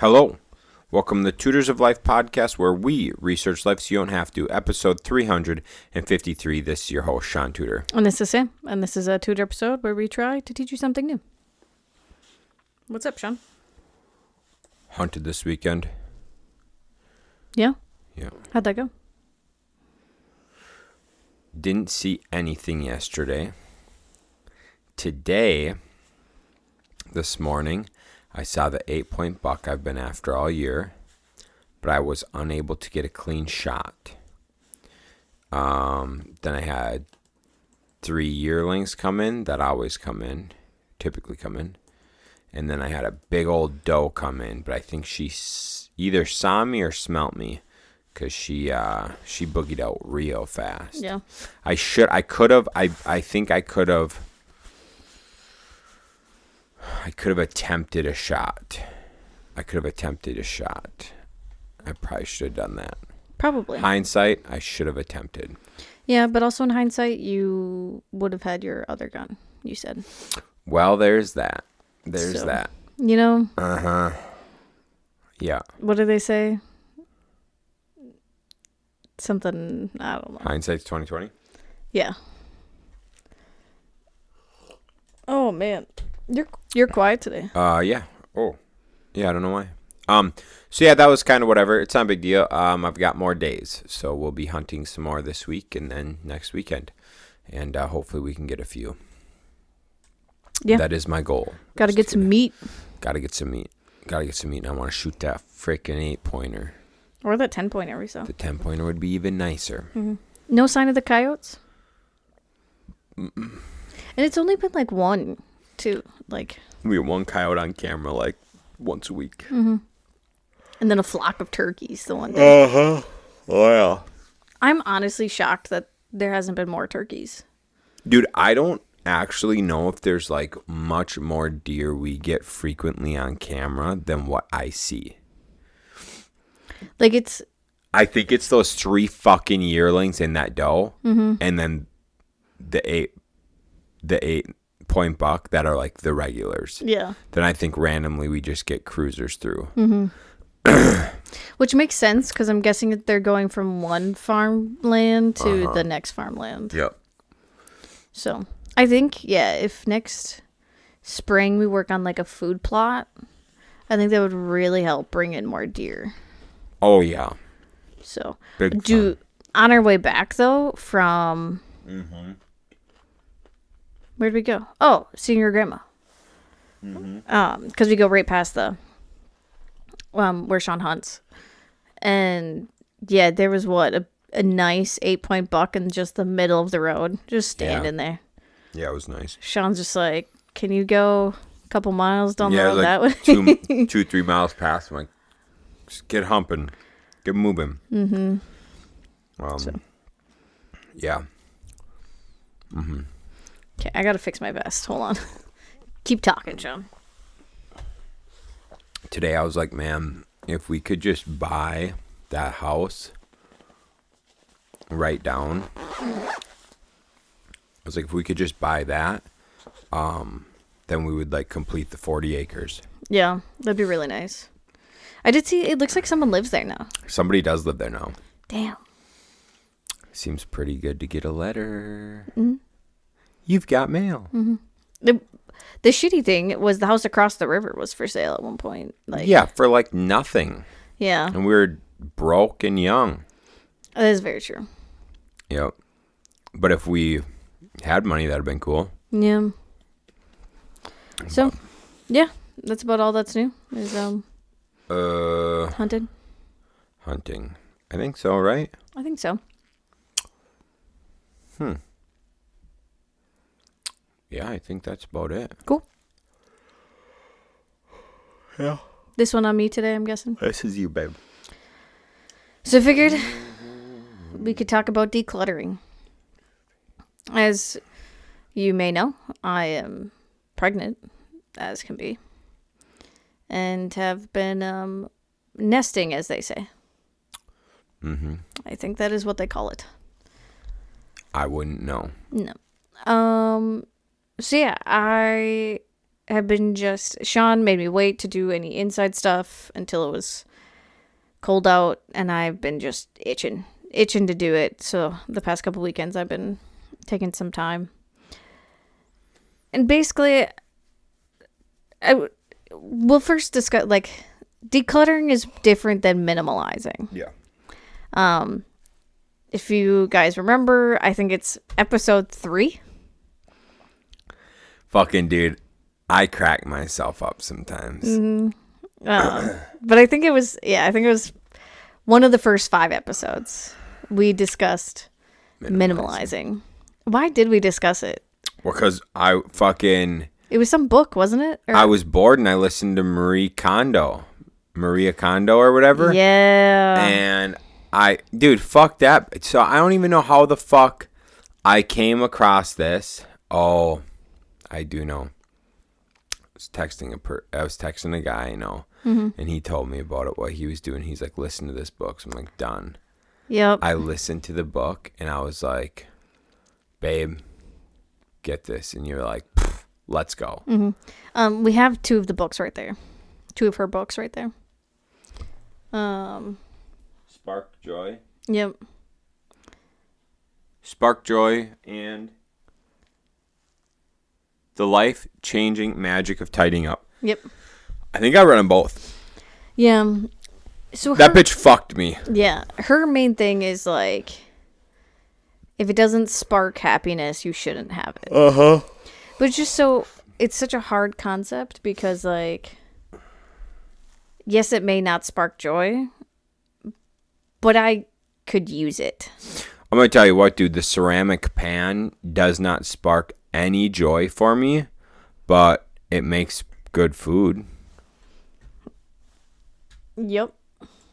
Hello. Welcome to the Tutors of Life podcast, where we research life so you don't have to. Episode 353. This is your host, Shaun Tutor. And this is Sam. And this is a Tutor episode where we try to teach you something new. What's up, Shaun? Hunted this weekend. Yeah? Yeah. How'd that go? Didn't see anything yesterday. Today, this morning, I saw the 8-point buck I've been after all year, but I was unable to get a clean shot. Then I had 3 yearlings come in that typically come in. And then I had a big old doe come in, but I think she either saw me or smelt me, because she boogied out real fast. Yeah. I think I could have attempted a shot. I probably should have done that. Probably. Hindsight, I should have attempted. Yeah, but also in hindsight, you would have had your other gun, you said. Well, there's that. That. You know? Uh-huh. Yeah. What do they say? Something, I don't know. Hindsight's 20/20? Yeah. Oh, man. You're quiet today. Yeah. Oh. Yeah, I don't know why. So yeah, that was kind of whatever. It's not a big deal. I've got more days, so we'll be hunting some more this week and then next weekend. And hopefully we can get a few. Yeah. That is my goal. Gotta get some meat. Gotta get some meat. And I want to shoot that freaking 8-pointer. Or that 10-pointer we saw. The 10-pointer would be even nicer. Mm-hmm. No sign of the coyotes? Mm-mm. And it's only been like one, too. We get one coyote on camera like once a week. Mm-hmm. And then a flock of turkeys the one day. Uh-huh. Oh, yeah. I'm honestly shocked that there hasn't been more turkeys. Dude, I don't actually know if there's like much more deer we get frequently on camera than what I see. I think it's those 3 fucking yearlings in that doe, mm-hmm. and then the 8-point buck that are like the regulars. Yeah. Then I think randomly we just get cruisers through. Mm-hmm. Which makes sense, because I'm guessing that they're going from one farmland to the next farmland. Yep. So I think, yeah, if next spring we work on like a food plot, I think that would really help bring in more deer. Oh, yeah. So, Big on our way back, though, from... Mm-hmm. Where'd we go? Oh, seeing your grandma. Mm-hmm. Because we go right past the... where Shaun hunts. And, yeah, there was, a nice 8-point buck in just the middle of the road. Just standing there. Yeah, it was nice. Shaun's just like, can you go a couple miles down the road like that way? 2-3 miles past. I'm like, just get humping. Get moving. Mm-hmm. Yeah. Mm-hmm. Okay, I gotta fix my vest. Hold on. Keep talking, Shaun. Today I was like, man, if we could just buy that house right down. I was like, if we could just buy that, then we would like complete the 40 acres. Yeah, that'd be really nice. I did see, it looks like someone lives there now. Somebody does live there now. Damn. Seems pretty good to get a letter. Mm-hmm. You've got mail. Mm-hmm. The shitty thing was the house across the river was for sale at one point. Yeah, for like nothing. Yeah. And we were broke and young. That is very true. Yep. But if we had money, that'd have been cool. Yeah. So, yeah, that's about all that's new. Is hunting. I think so, right? I think so. Yeah, I think that's about it. Cool. Yeah. This one on me today, I'm guessing. This is you, babe. So I figured we could talk about decluttering. As you may know, I am pregnant, as can be, and have been nesting, as they say. Mm-hmm. I think that is what they call it. I wouldn't know. No. So yeah, I have been just Shaun made me wait to do any inside stuff until it was cold out, and I've been just itching to do it. So the past couple weekends I've been taking some time. And basically we'll first discuss like decluttering is different than minimalizing. Yeah. If you guys remember, I think it's episode 3. Fucking dude, I crack myself up sometimes. But I think it was one of the first 5 episodes we discussed minimalizing. Why did we discuss it? Well, because It was some book, wasn't it? I was bored and I listened to Maria Kondo or whatever. Yeah. And dude, fuck that. So I don't even know how the fuck I came across this. Oh, I do know. I was texting a guy I know, and he told me about it, what he was doing. He's like, listen to this book. So I'm like, done. Yep. I listened to the book, and I was like, babe, get this. And you're like, let's go. Mm-hmm. We have 2 of the books right there. 2 of her books right there. Spark Joy. Yep. Spark Joy and The Life-Changing Magic of Tidying Up. Yep. I think I read them both. Yeah. So that bitch fucked me. Yeah. Her main thing is like, if it doesn't spark happiness, you shouldn't have it. Uh-huh. But it's such a hard concept because like, yes, it may not spark joy, but I could use it. I'm going to tell you what, dude. The ceramic pan does not spark any joy for me, but it makes good food. Yep.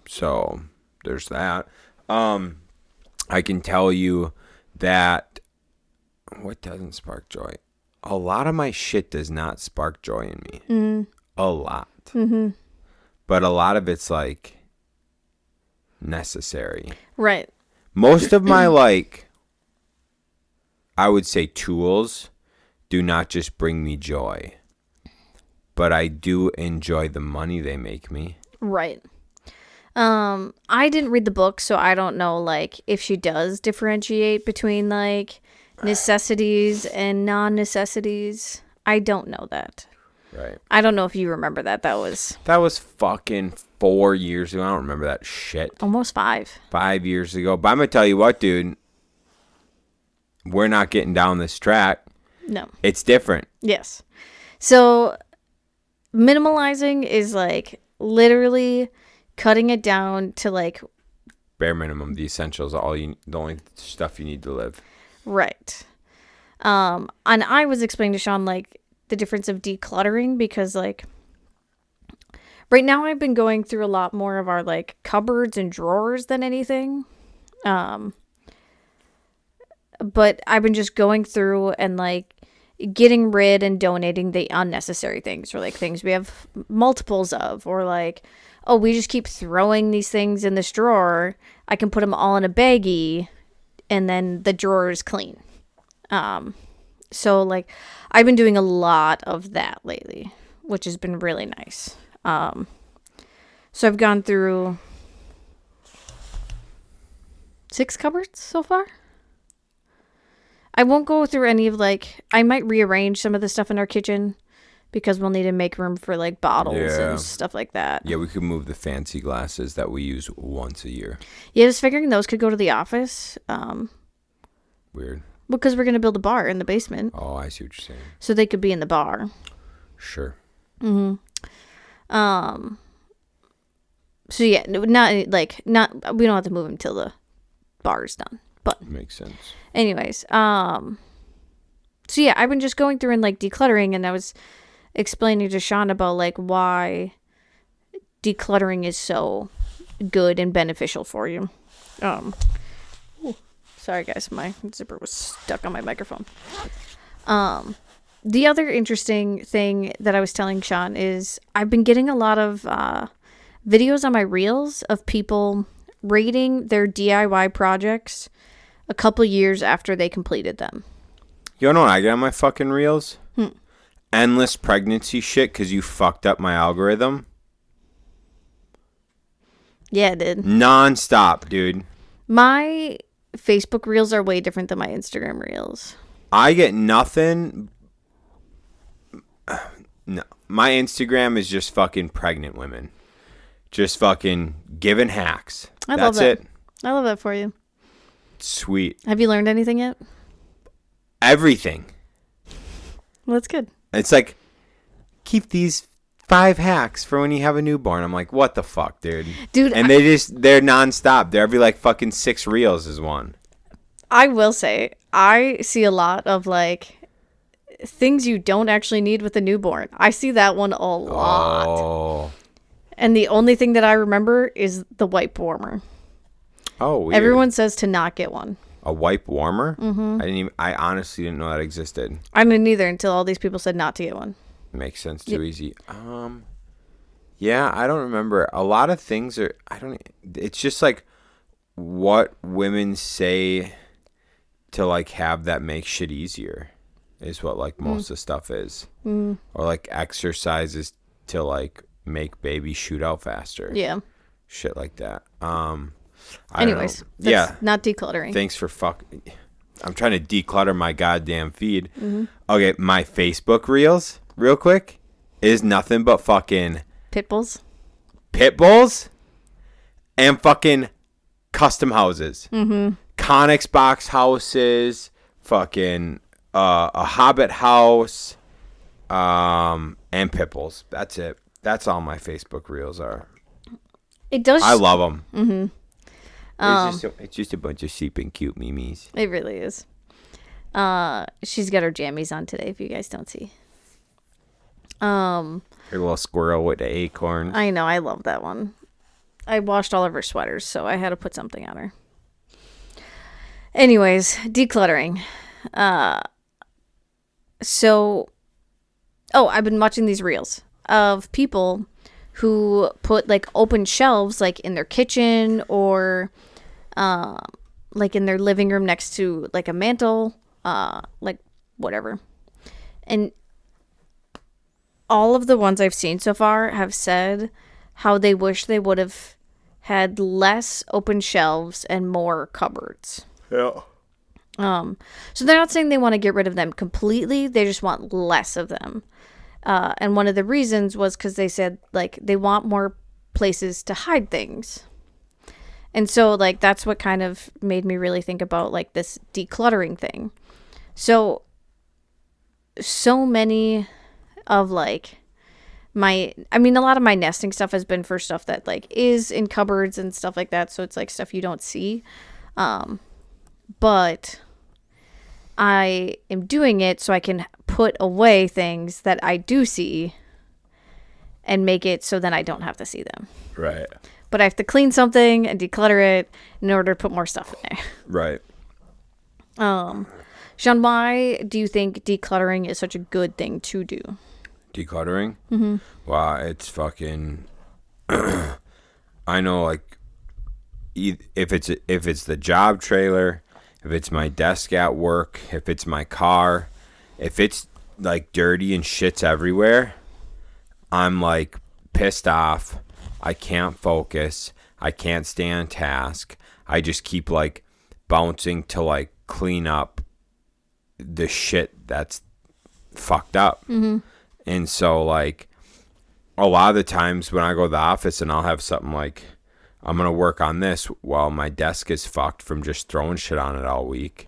So, there's that. I can tell you that what doesn't spark joy? A lot of my shit does not spark joy in me. Mm. A lot. Mm-hmm. But a lot of it's like necessary. Right. Most of my I would say tools do not just bring me joy, but I do enjoy the money they make me. Right. I didn't read the book, so I don't know like if she does differentiate between like necessities and non-necessities. I don't know that. Right. I don't know if you remember that. That was fucking 4 years ago. I don't remember that shit. Almost 5. 5 years ago. But I'm going to tell you what, dude. We're not getting down this track. No. It's different. Yes. So minimalizing is like literally cutting it down to like bare minimum, the essentials, the only stuff you need to live. Right. And I was explaining to Shaun like the difference of decluttering because like right now I've been going through a lot more of our like cupboards and drawers than anything. But I've been just going through and like getting rid and donating the unnecessary things or like things we have multiples of, or like, oh, we just keep throwing these things in this drawer. I can put them all in a baggie and then the drawer is clean. So like I've been doing a lot of that lately, which has been really nice. So I've gone through 6 cupboards so far. I won't go through any of like, I might rearrange some of the stuff in our kitchen because we'll need to make room for like bottles and stuff like that. Yeah, we could move the fancy glasses that we use once a year. Yeah, I was figuring those could go to the office. Weird. Because we're going to build a bar in the basement. Oh, I see what you're saying. So they could be in the bar. Sure. Mm-hmm. So yeah, we don't have to move them till the bar's done. But makes sense. Anyways, so yeah, I've been just going through and like decluttering, and I was explaining to Shaun about like why decluttering is so good and beneficial for you. Sorry guys, my zipper was stuck on my microphone. The other interesting thing that I was telling Shaun is I've been getting a lot of videos on my reels of people rating their DIY projects a couple years after they completed them. You know what I get on my fucking reels? endless pregnancy shit because you fucked up my algorithm. Yeah, it did. Non-stop, dude. My Facebook reels are way different than my Instagram reels. I get nothing. No. My Instagram is just fucking pregnant women. Just fucking giving hacks. That's it. I love that for you. Sweet. Have you learned anything yet? Everything. Well, that's good. It's like, keep these 5 hacks for when you have a newborn. I'm like, what the fuck, dude? Dude. And they're nonstop. They're every like fucking 6 reels is one. I will say, I see a lot of like things you don't actually need with a newborn. I see that one a lot. Oh. And the only thing that I remember is the wipe warmer. Oh, weird. Everyone says to not get one. A wipe warmer? Mm-hmm. I honestly didn't know that existed. I didn't either until all these people said not to get one. Makes sense. Too easy. Yeah, I don't remember. A lot of things are. It's just like what women say to like have that make shit easier is what like most of the stuff is. Or like exercises to like make baby shoot out faster. Yeah. Shit like that. Anyways, that's not decluttering. Thanks for I'm trying to declutter my goddamn feed. Okay, my Facebook reels, real quick, is nothing but fucking Pit bulls and fucking custom houses. Conex box houses, fucking a Hobbit house, and pit bulls. That's it. That's all my Facebook reels are. It does. I love them. It's just a bunch of sheep and cute memes. It really is. She's got her jammies on today, if you guys don't see. Her little squirrel with the acorns. I know, I love that one. I washed all of her sweaters, so I had to put something on her. Anyways, decluttering. I've been watching these reels of people who put like open shelves like in their kitchen or like in their living room next to like a mantle, like whatever. And all of the ones I've seen so far have said how they wish they would have had less open shelves and more cupboards. Yeah. So they're not saying they want to get rid of them completely. They just want less of them. And one of the reasons was because they said like they want more places to hide things. And so like that's what kind of made me really think about like this decluttering thing. So many of like a lot of my nesting stuff has been for stuff that like is in cupboards and stuff like that. So it's like stuff you don't see. But I am doing it so I can put away things that I do see and make it so then I don't have to see them. Right. But I have to clean something and declutter it in order to put more stuff in there. Right. Shaun, why do you think decluttering is such a good thing to do? Decluttering? Mm-hmm. Wow, it's fucking... I know, like, if it's the job trailer, if it's my desk at work, if it's my car, if it's, like, dirty and shit's everywhere, I'm, like, pissed off. I can't focus. I can't stay on task. I just keep, like, bouncing to, like, clean up the shit that's fucked up. Mm-hmm. And so, like, a lot of the times when I go to the office and I'll have something like, I'm going to work on this while my desk is fucked from just throwing shit on it all week.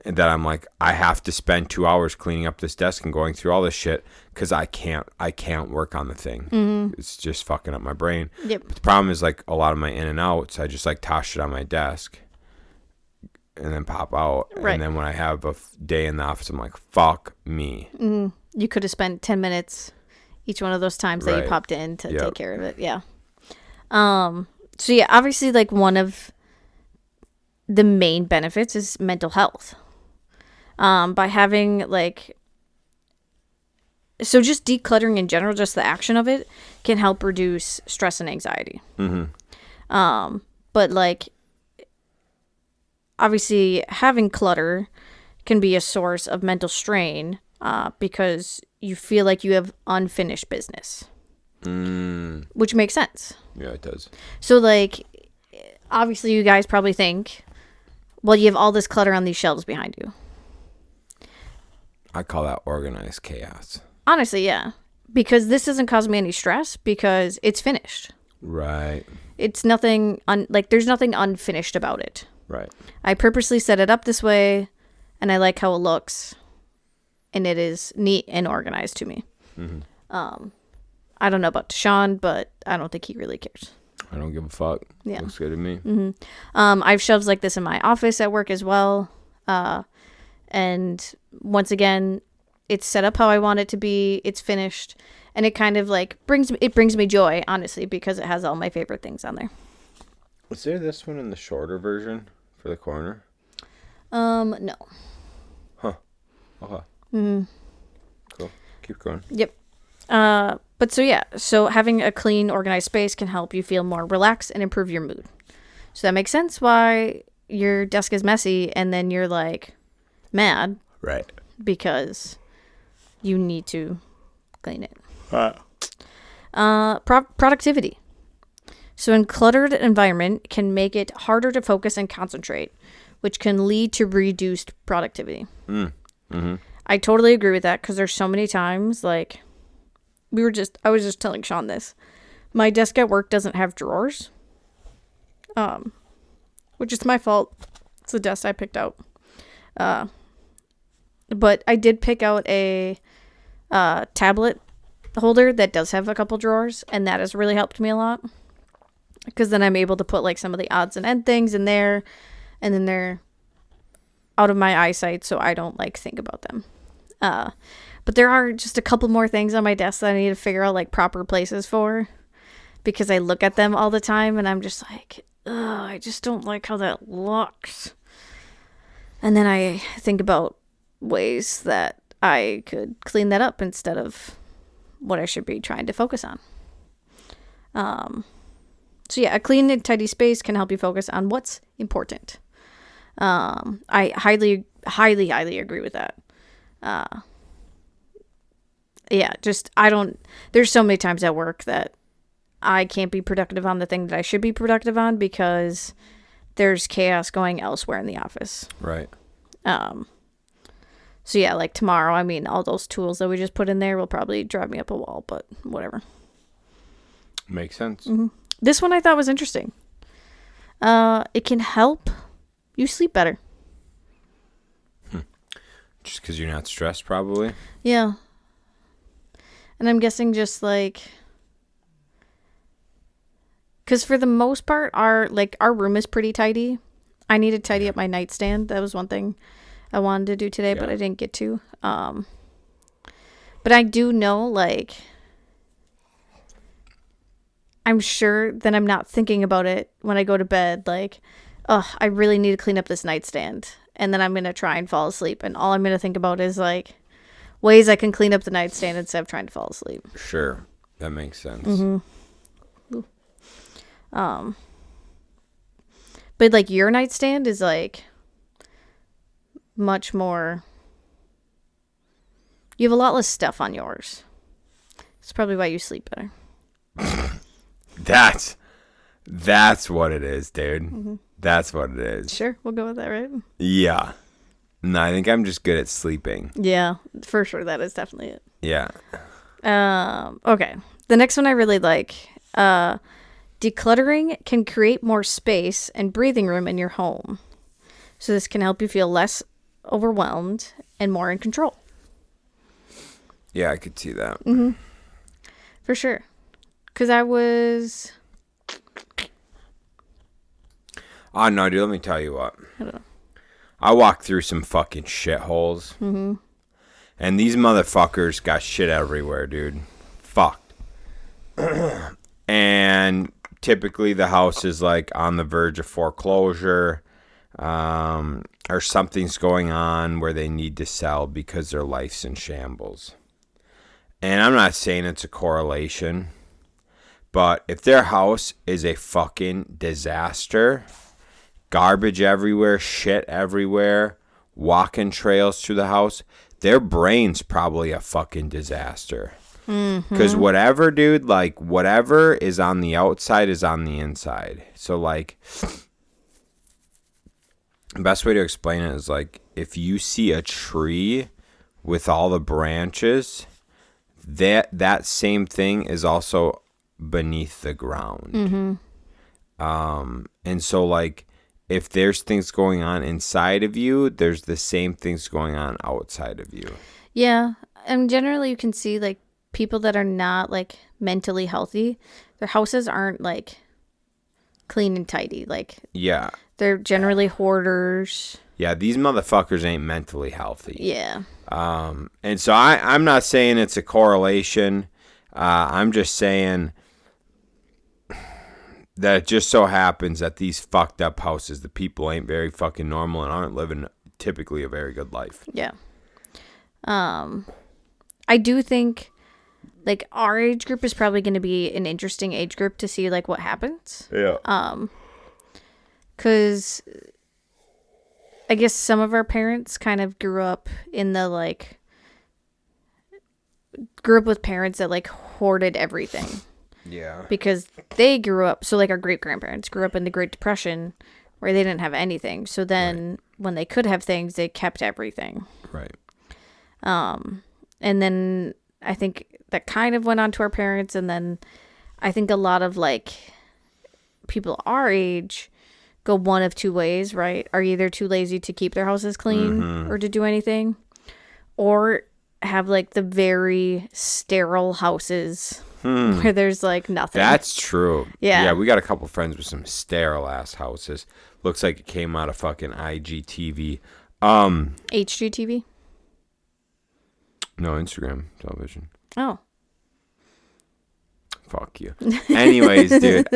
And that I'm like, I have to spend 2 hours cleaning up this desk and going through all this shit because I can't work on the thing. Mm-hmm. It's just fucking up my brain. Yep. But the problem is, like, a lot of my in and outs, I just, like, toss shit on my desk and then pop out. Right. And then when I have a day in the office, I'm like, fuck me. Mm-hmm. You could have spent 10 minutes each one of those times that you popped in to take care of it. Yeah. So yeah, obviously, like, one of the main benefits is mental health. By having, like, so just decluttering in general, just the action of it can help reduce stress and anxiety. Mm-hmm. But, like, obviously having clutter can be a source of mental strain, because you feel like you have unfinished business. Which makes sense. Yeah, it does. So, like, obviously you guys probably think, well, you have all this clutter on these shelves behind you. I call that organized chaos. Honestly, yeah. Because this doesn't cause me any stress because it's finished. Right. It's nothing, there's nothing unfinished about it. Right. I purposely set it up this way, and I like how it looks, and it is neat and organized to me. I don't know about Shaun, but I don't think he really cares. I don't give a fuck. Yeah. Looks good to me. I have shelves like this in my office at work as well. And once again, it's set up how I want it to be. It's finished. And it kind of like brings me joy, honestly, because it has all my favorite things on there. Was there this one in the shorter version for the corner? No. Huh. Okay. Cool. Keep going. Yep. But so having a clean, organized space can help you feel more relaxed and improve your mood. So that makes sense why your desk is messy and then you're like mad. Right. Because you need to clean it. Wow. Productivity. So a cluttered environment can make it harder to focus and concentrate, which can lead to reduced productivity. I totally agree with that because there's so many times like I was just telling Shaun this. My desk at work doesn't have drawers. Which is my fault. It's the desk I picked out. But I did pick out a tablet holder that does have a couple drawers, and that has really helped me a lot. Because then I'm able to put like some of the odds and end things in there, and then they're out of my eyesight, so I don't like think about them. But there are just a couple more things on my desk that I need to figure out like proper places for, because I look at them all the time and I'm just like, ugh, I just don't like how that looks. And then I think about ways that I could clean that up instead of what I should be trying to focus on. So yeah, a clean and tidy space can help you focus on what's important. I highly, highly, highly agree with that. Yeah, there's so many times at work that I can't be productive on the thing that I should be productive on because there's chaos going elsewhere in the office. Right. So yeah, like tomorrow, I mean, all those tools that we just put in there will probably drive me up a wall, but whatever. Makes sense. This one I thought was interesting. It can help you sleep better. Just because you're not stressed, probably? Yeah. And I'm guessing just like... Because for the most part, our room is pretty tidy. I need to tidy up my nightstand. That was one thing I wanted to do today, but I didn't get to. But I do know, like... I'm sure that I'm not thinking about it when I go to bed. Like, oh, I really need to clean up this nightstand. And then I'm going to try and fall asleep. And all I'm going to think about is, like, ways I can clean up the nightstand instead of trying to fall asleep. Sure. That makes sense. But, like, your nightstand is, like, much more... You have a lot less stuff on yours. It's probably why you sleep better. That's what it is, dude. That's what it is. Sure, we'll go with that, right? Yeah. No, I think I'm just good at sleeping. Yeah, for sure. That is definitely it. Yeah. Okay. The next one I really like. Decluttering can create more space and breathing room in your home. So this can help you feel less overwhelmed and more in control. Yeah, I could see that. For sure. Because I was... Oh, no, dude, let me tell you what. I don't know. I walked through some fucking shitholes. And these motherfuckers got shit everywhere, dude. Fucked. And typically the house is like on the verge of foreclosure. Or something's going on where they need to sell because their life's in shambles. And I'm not saying it's a correlation. But if their house is a fucking disaster, garbage everywhere, shit everywhere, walking trails through the house, their brain's probably a fucking disaster. Because whatever, dude, like, whatever is on the outside is on the inside. So, like, the best way to explain it is, like, if you see a tree with all the branches, that same thing is also beneath the ground. And so, like, if there's things going on inside of you, there's the same things going on outside of you. Yeah. And generally you can see, like, people that are not, like, mentally healthy, their houses aren't, like, clean and tidy. Like, Yeah. they're generally hoarders. Yeah, these motherfuckers ain't mentally healthy. Yeah. And so I'm not saying it's a correlation. I'm just saying that it just so happens that these fucked up houses, the people ain't very fucking normal and aren't living typically a very good life. Yeah. I do think, like, our age group is probably going to be an interesting age group to see, like, what happens. Yeah. Because I guess some of our parents kind of grew up with parents that, like, hoarded everything. Yeah. Because they grew up, so, like, our great-grandparents grew up in the Great Depression where they didn't have anything. So then when they could have things, they kept everything. Right. And then I think that kind of went on to our parents. And then I think a lot of, like, people our age go one of two ways, right? Are either too lazy to keep their houses clean or to do anything, or have, like, the very sterile houses where there's, like, nothing. That's true. Yeah. Yeah, we got a couple friends with some sterile ass houses. Looks like it came out of fucking IGTV. HGTV? No, Instagram television. Oh. Fuck you. Anyways, dude.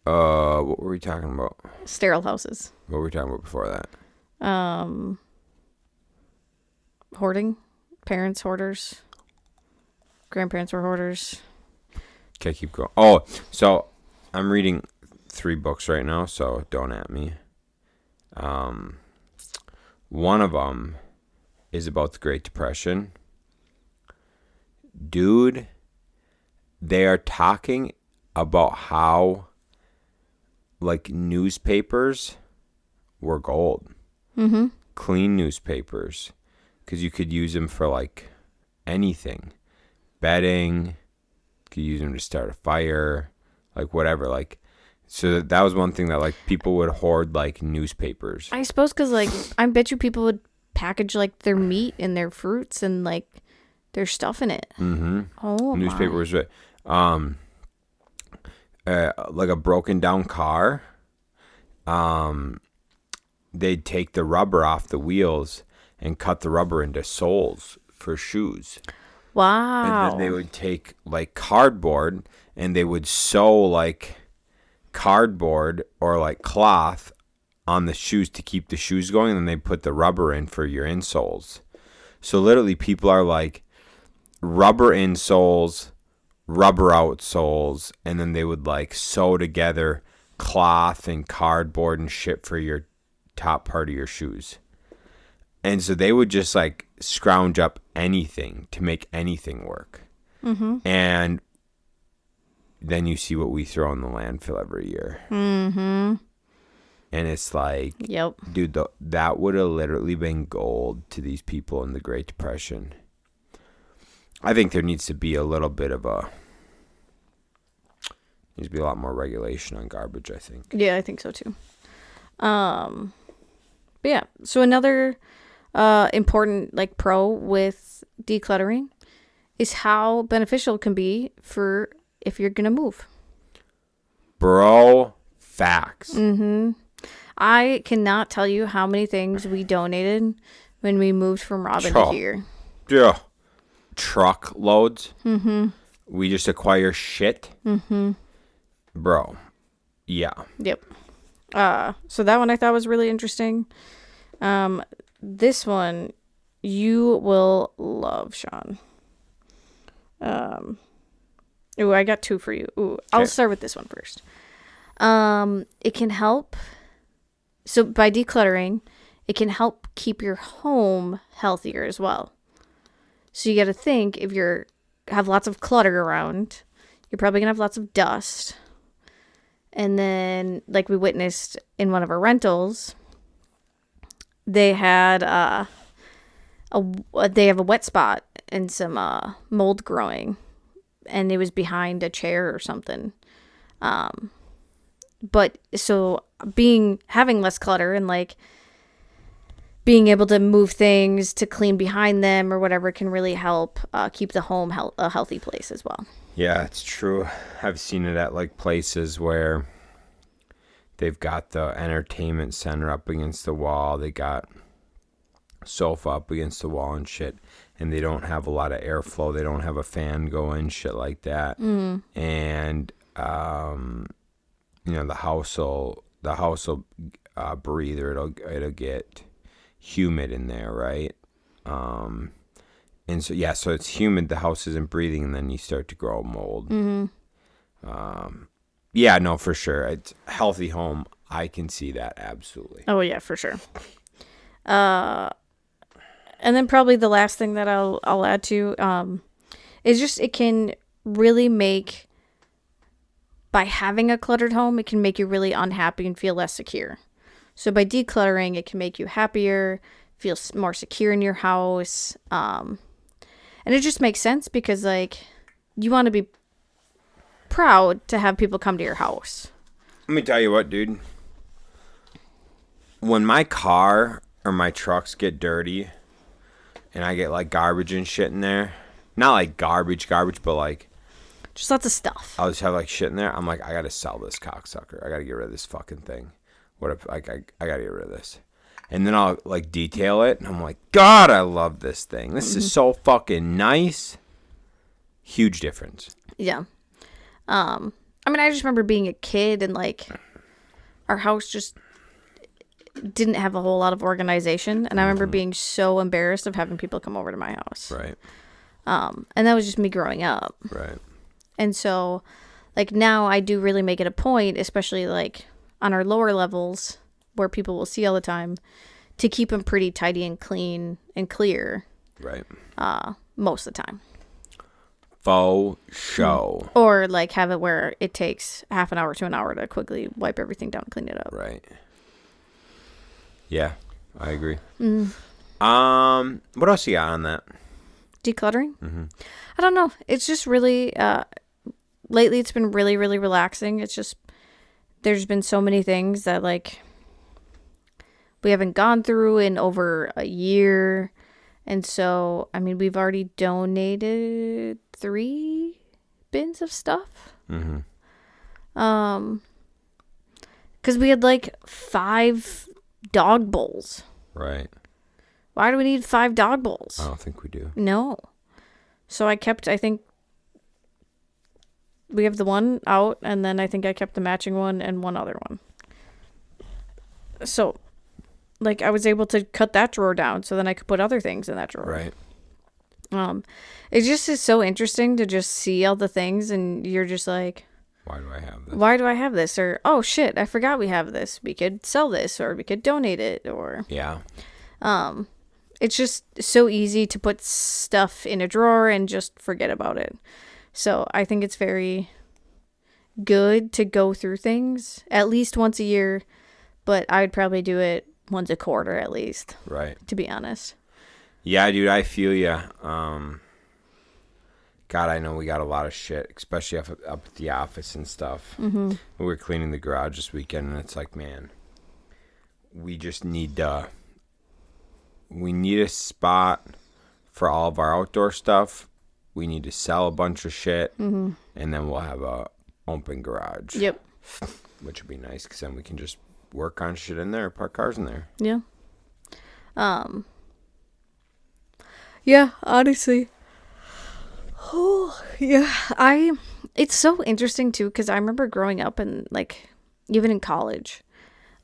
What were we talking about? Sterile houses. What were we talking about before that? Hoarding. Parents hoarders. Grandparents were hoarders. Okay, keep going. Oh, so I'm reading 3 books right now, so don't at me. One of them is about the Great Depression. Dude, they are talking about how, like, newspapers were gold. Clean newspapers. Because you could use them for, like, anything. Bedding. Could use them to start a fire. Like, whatever. Like, so that was one thing that, like, people would hoard, like, newspapers. I suppose because, like, I bet you people would package, like, their meat and their fruits and, like, their stuff in it. Oh, Newspapers. Like a broken down car. They'd take the rubber off the wheels and cut the rubber into soles for shoes. Wow. And then they would take, like, cardboard and they would sew, like, cardboard or, like, cloth on the shoes to keep the shoes going, and then they put the rubber in for your insoles. So literally people are, like, rubber insoles, rubber outsoles, and then they would, like, sew together cloth and cardboard and shit for your top part of your shoes. And so they would just, like, scrounge up anything to make anything work. And then you see what we throw in the landfill every year. And it's like, yep, dude, that would have literally been gold to these people in the Great Depression. I think there needs to be a little bit of needs to be a lot more regulation on garbage, I think. Yeah, I think so too. But yeah, so another important, like, pro with decluttering is how beneficial it can be for if you're gonna move. Bro, facts. I cannot tell you how many things we donated when we moved from Robin to here. Yeah. Truck loads. We just acquire shit. Bro. Yeah. Yep. So that one I thought was really interesting. This one you will love, Shaun. Ooh, I got 2 for you. Ooh, I'll start with this one first. It can help. So by decluttering, it can help keep your home healthier as well. So you got to think, if you have lots of clutter around, you're probably going to have lots of dust. And then, like we witnessed in one of our rentals, they had they have a wet spot and some mold growing, and it was behind a chair or something. But so having less clutter and like being able to move things to clean behind them or whatever can really help keep the home a healthy place as well. Yeah, it's true. I've seen it at like places where they've got the entertainment center up against the wall. They got sofa up against the wall and shit. And they don't have a lot of airflow. They don't have a fan going, shit like that. And, the house will breathe, or it'll get humid in there, right? And so, yeah, so it's humid, the house isn't breathing, and then you start to grow mold. Yeah, no, for sure. It's a healthy home. I can see that, absolutely. Oh, yeah, for sure. And then probably the last thing that I'll add to is just it can really make, by having a cluttered home, it can make you really unhappy and feel less secure. So by decluttering, it can make you happier, feel more secure in your house. And it just makes sense because, like, you want to be proud to have people come to your house. Let me tell you what, dude. When my car or my trucks get dirty and I get, like, garbage and shit in there, not, like, garbage, but, like, just lots of stuff. I'll just have, like, shit in there. I'm like, I got to sell this cocksucker. I got to get rid of this fucking thing. What if, like, I got to get rid of this. And then I'll, like, detail it. And I'm like, God, I love this thing. This is so fucking nice. Huge difference. Yeah. I mean, I just remember being a kid and, like, our house just didn't have a whole lot of organization. And I remember being so embarrassed of having people come over to my house. Right. And that was just me growing up. Right. And so, like, now I do really make it a point, especially, like, on our lower levels where people will see all the time, to keep them pretty tidy and clean and clear. Right. Most of the time. Faux show. Or, like, have it where it takes half an hour to an hour to quickly wipe everything down and clean it up. Right. Yeah, I agree. What else you got on that? Decluttering? I don't know. It's just really, lately it's been really, really relaxing. It's just, there's been so many things that, like, we haven't gone through in over a year. And so, I mean, we've already donated 3 bins of stuff. Because we had, like, 5 dog bowls. Right. Why do we need 5 dog bowls? I don't think we do. No. So I think we have the one out, and then I think I kept the matching one and one other one. So, like, I was able to cut that drawer down so then I could put other things in that drawer. Right. It just is so interesting to just see all the things, and you're just like, why do I have this? Why do I have this? Or, oh shit, I forgot we have this. We could sell this, or we could donate it, or yeah. It's just so easy to put stuff in a drawer and just forget about it. So I think it's very good to go through things at least once a year, but I'd probably do it once a quarter at least. Right. To be honest. Yeah, dude, I feel ya. God, I know we got a lot of shit, especially up at the office and stuff. We were cleaning the garage this weekend, and it's like, man, we just need we need a spot for all of our outdoor stuff. We need to sell a bunch of shit, and then we'll have a open garage. Yep. Which would be nice, because then we can just work on shit in there, park cars in there. Yeah. Yeah, honestly. Oh, yeah. It's so interesting, too, because I remember growing up and, like, even in college,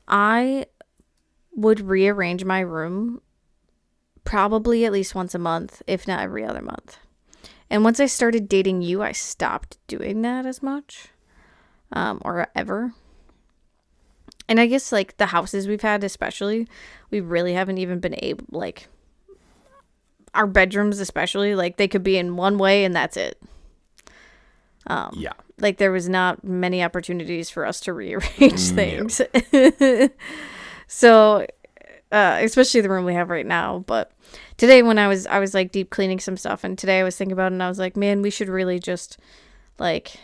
I would rearrange my room probably at least once a month, if not every other month. And once I started dating you, I stopped doing that as much, or ever. And I guess like the houses we've had, especially, we really haven't even been able, like, our bedrooms especially, like they could be in one way and that's it. Yeah. Like there was not many opportunities for us to rearrange things. So, especially the room we have right now. But today when I was like deep cleaning some stuff, and today I was thinking about it and I was like, man, we should really just like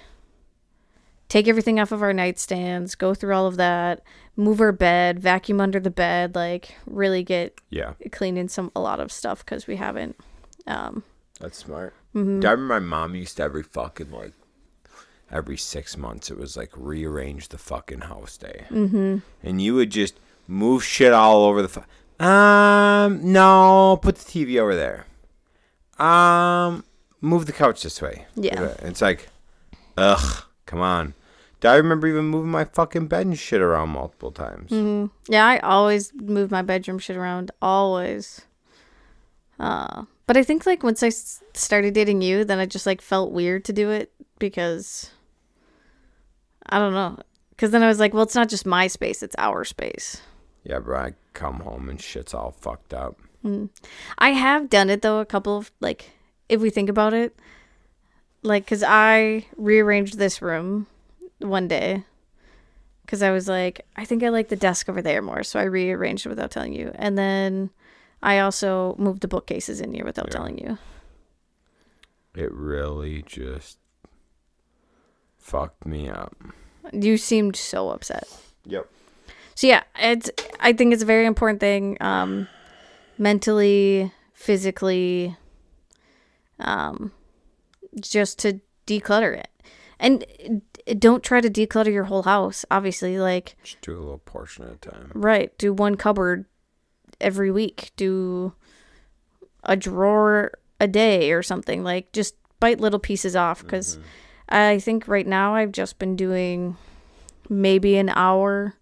take everything off of our nightstands, go through all of that, move our bed, vacuum under the bed, like really get cleaning a lot of stuff because we haven't. That's smart. Mm-hmm. I remember my mom used to every 6 months, it was like rearrange the fucking house day. Mm-hmm. And you would just move shit all over the no, put the TV over there. Move the couch this way. Yeah. It's like, ugh, come on. I remember even moving my fucking bed and shit around multiple times. Mm-hmm. Yeah, I always move my bedroom shit around. Always. But I think like once I started dating you, then I just like felt weird to do it because I don't know. Because then I was like, well, it's not just my space, it's our space. Yeah, bro, I come home and shit's all fucked up. Mm. I have done it though, a couple of, like, if we think about it, like, because I rearranged this room one day because I was like, I think I like the desk over there more, so I rearranged it without telling you. And then I also moved the bookcases in here without telling you. It really just fucked me up. You seemed so upset. Yep. So yeah, I think it's a very important thing, mentally, physically, just to declutter it. And don't try to declutter your whole house, obviously. Like, just do a little portion at a time. Right. Do one cupboard every week. Do a drawer a day or something. Like, just bite little pieces off. Because I think right now I've just been doing maybe an hour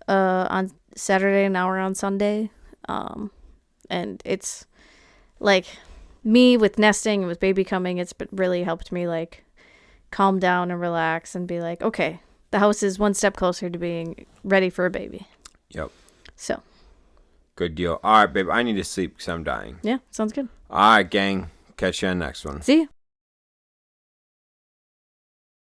on Saturday, an hour on Sunday. And it's like me with nesting and with baby coming, it's really helped me like calm down and relax and be like, okay, the house is one step closer to being ready for a baby. Yep. So. Good deal. All right, babe. I need to sleep because I'm dying. Yeah, sounds good. All right, gang. Catch you on the next one. See you.